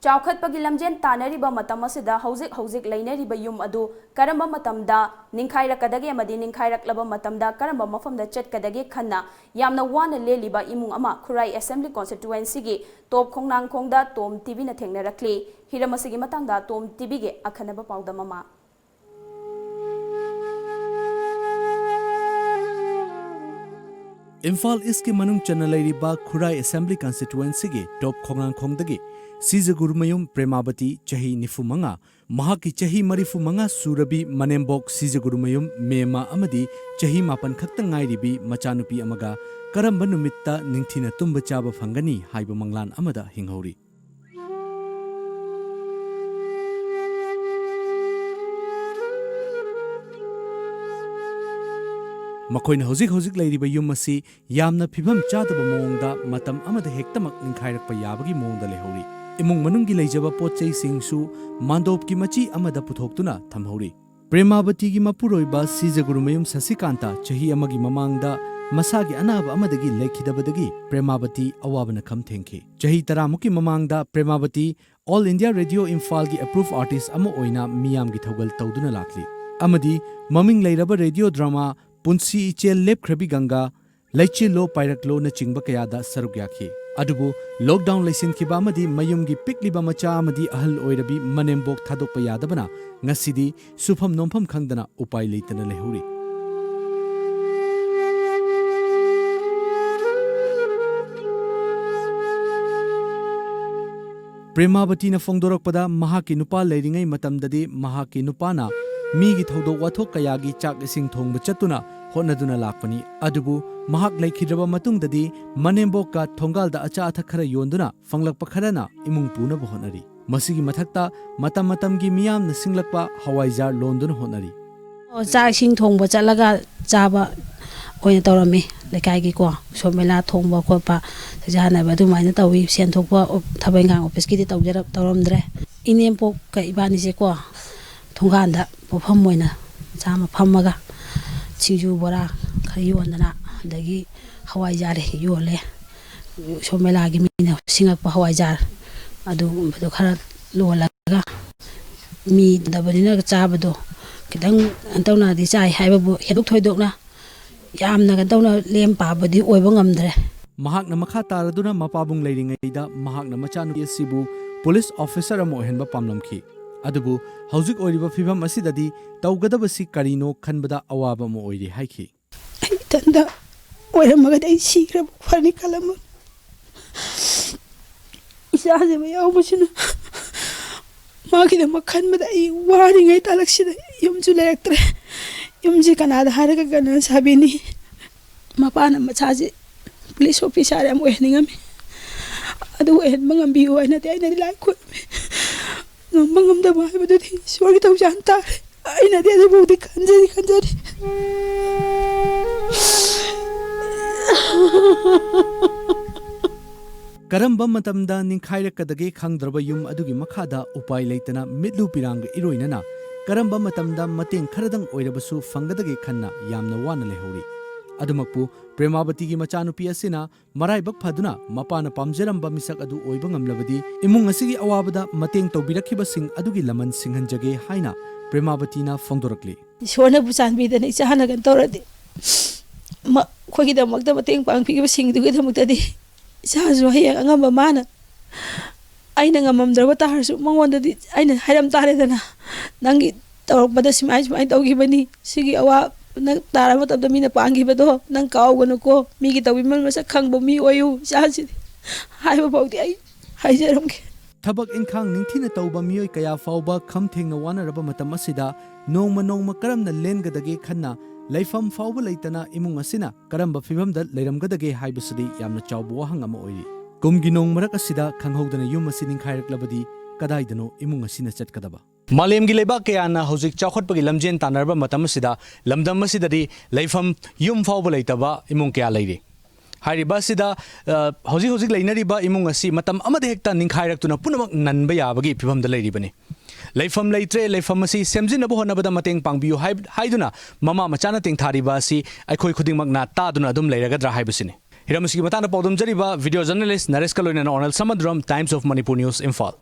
ꯆꯥꯎꯈꯠꯄꯒꯤ ꯂꯝꯖꯦꯟ ꯇꯥꯟꯅꯔꯤꯕ ꯃꯇꯝ ꯑꯁꯤꯗ ꯍꯧꯖꯤꯛ ꯂꯩꯅꯔꯤꯕ ꯌꯨꯝ ꯑꯗꯨ ꯀꯔꯝꯕ ꯃꯇꯝꯗ ꯅꯤꯡꯈꯥꯏꯔꯛꯀꯗꯒꯦ ꯑꯃꯗꯤ ꯅꯤꯡꯈꯥꯏꯔꯛꯂꯕ ꯃꯇꯝꯗ ꯀꯔꯝꯕ ꯃꯐꯝꯗ ꯆꯠꯀꯗꯒꯦ ꯈꯟꯅ ꯌꯥꯝꯅ ꯋꯥꯅ ꯂꯦꯜꯂꯤꯕ ꯏꯃꯨꯡ ꯑꯃ ꯈꯨꯔꯥꯏ ꯑꯦꯁꯦꯝꯕ꯭ꯂꯤ ꯀꯣꯟꯁꯇꯤꯇꯨꯑꯦꯟꯁꯤꯒꯤ ꯇꯣꯞ ꯈꯣꯡꯅꯥꯡꯈꯣꯡꯗ ꯇꯣꯝ ꯇꯤꯚꯤꯅ ꯊꯦꯡꯅꯔꯛꯂꯤ꯫ ꯍꯤꯔꯝ ꯑꯁꯤꯒꯤ ꯃꯇꯥꯡꯗ ꯇꯣꯝ ꯇꯤꯚꯤꯒꯤ ꯑꯈꯟꯅꯕ ꯄꯥꯎꯗꯝ ꯑꯃ꯫ इम्फाल ईस्ट की मनुंग चन्ना लेरिबा खुराई असेंबली कॉन्स्टिट्यूएंसी की टॉप खोंगांखोंगदगी सीजगुरुमयुम प्रेमावती चही निफुमंगा महाकी चही मरिफुमंगा सूरबी मनेम्बोक सीजगुरुमयुम मेमा अमदी चही मापन खक्तंग ngairibi मचानुपी अमगा करंबा नुमित्ता निंगथिना तुम्बा चाबा फंगनी हाइबा मंगलान अमदा हिंगौरी। मखोइना हौजिक लेरिबा युम असी यामना फिभम चादबा मोंगदा मतम अमदा हेक्तमक निंखाइरकपा याबगी मोंगदा लेहौरी। इमुंग मनुंगी लेजबा पोतचै सिंगसु मांदोपकी मची अमदा पुथोक्तुना थमहौरी। प्रेमावतीगी मपुरोइबा सीजगुरुमयुम ससिकांता चही अमगी ममांगदा मसागी अनाबा अमदगी लेखिदबदगी प्रेमावती अवाबना खम थेंखी। चही तरामुकी ममांगदा Premavati All India Radio Imphal की अप्रूव आर्टिस्ट अमा ओइना मियामगी थौगल तौदुना लाखली। अमदी ममिंग लेरबा रेडियो ड्रामा पुंसी इचेल लेपख्रबी गंगा लैचिलो पाइरकलो न चिंगबा कयादा सरुक याखी। अदुबु लॉकडाउन लैसिनखिबा अमदी मयुमगी पिकलिबा मचा अमदी अहल ओइरबी मनेम्बोक थादोकपा यादबना ngасidi सुफम नोमफम खंगदना उपाय लेतना लेहुरी। प्रेमावतीना फोंदोरकपदा महाकी नुपा लेरिंगै मतमददी महाकी नुपाना मीगी थौदोक वाथोक कयागी चाक इसिंग थोंगबा चतुना होनदुना लाकपनी। अदुबु महाक लेखिद्रबा मतुंगददी मनेम्बोकका थोंगालदा अचा अथक खरा योंदुना फंगलकपा खरना इमुंग पुनबा होनरी। मसिगी मथक्ता मतम मतमगी मियामना सिंगलकपा हवाईजार लोंदुना होनरी। चाक इसिंग थोंगबा चलगा चाबा ओइना तौरमी लेकाइगी को सोमेला थोंगबा खोपा जानाबा दुमाइना तौवी सेनथोकपा थबैंगांग ऑफिसकी तौरमद्रे। इनेम्पोक का इबानीसे को थोंगांदा पोफम मोइना चामा फमगा सिंजू बोरा खर योंदना अदगी हवाईजार योले सोमेलागी मीना सिंगकपा हवाईजार अदु बदो खर लोलगा मी दबनिना चाबदो खिदंग अंतौनादी चाइ हाइबबु हेदुक थोइदोकना यामना गंतौना लेम पाबदी ओइबा ngamdre। महाकना मखा तारदुना मपाबुंग लेरिंगैदा महाकना मचानुपी असिबु पुलिस ऑफिसर अमा ओहेनबा पामलमखी। अदुबु हौजिक ओइरिबा फिभम असिददी तौगदबसि करिनो खनबदा अवाबा अमा ओइरि हाइखि। तंदा ओइरमगदि आई सिग्रब फरनि कलम इसाजे मयावबसिना मागिदा मखनबदा आई वारिङै तालक्सिदा युमजु लेरक्त्रे युमजि कनादा हारगा गना साबिनी मपाना मचाजे पुलिस ऑफिसर अमा ओइनिङमि अदु ओइनबा ngambiu आइनादि आइनादि लाइखु ngam haibadudi swagi tau janta aina dia de budi kanjari करंबा मतमदा निंखाइरकदगे खंगद्रबा युम अदुगी मखादा उपाय लेतना मिदलु पिरांग इरोइनना करंबा मतमदा मतेंग खरदंग ओइरबसु फंगदगे खन्ना यामना वाना लेहौरी। अदुमकपु प्रेमावतीगी मचानुपी असिना मराइबक फदुना मपाना पामजरंबा मिसक अदु ओइबा ngamlabadi इमुंग असिगी अवाबदा मतेंग तौबिरखिबसिंग अदुगी लमन सिंहनजगे हाइना प्रेमावतीना फोंदोरकली। ईश्वरना बुचानबीदना इचाहनगन तौरदि खोगिदमक्ता मतेंग पांगपिगिबसिंगदुगिदमक्तदि इचाजु हयेंग अंगamba माना आइना ngamamdraba तारसु मंगोंददि आइना हाइरम तारेदना नंगी तौरकबदा सिमाइ तौगिबनी सिगी अवा नंग तारा मतबदा मीना पांगिबदो नंग कावगनुको मीगी तौबिमल मसक खंगबो मी ओयु चासि हाइबा बाउदि आई हाइजरमके। थबक इंखांग निंथिना तौबा मियोय कया फाउबा खमथेंगना वानरबा मतम असिदा नोंमा करमना लेनगदगे खन्ना लैफम फाउबा लेतना इमुंग असिना करंबा फिभमदा लेरमगदगे हाइबसुदि यामना चावबो वहंग अमा ओइरि। कुमगी नोंग मरक असिदा खंगहौदना युम असि निंखाइरकलबदि कदाइदनो इमुंग असिना चटकदबा। मालेमगी लेबा कयाना हौजिक चाखोटपगी लमजेन तानरबा मतम असिदा लमदम असिददि लैफम युम फाउबा लेतबा इमुंग कया लैरि। हाइरिबा असिदा हौजिक लैनरिबा इमुंग असि मतम अमदे हेक्ता निंखाइरक्तुना पुनमक ननबा याबगी फिभमदा लैरिबनि। लैफम लैत्रे लैफम असि सेमजिनबा होनबदा मतेंग पांगबियु हाइदुना ममा मचाना तेंथारिबा असि अखोइ खुदिंगमकना तादुना अदुम लैरगद्रा हाइबसिनि। हिरमसिगी मताना पौदम जरिबा वीडियो जर्नलिस्ट नरेश कलोइना ऑनल समद्रम Times of Manipur news Imphal.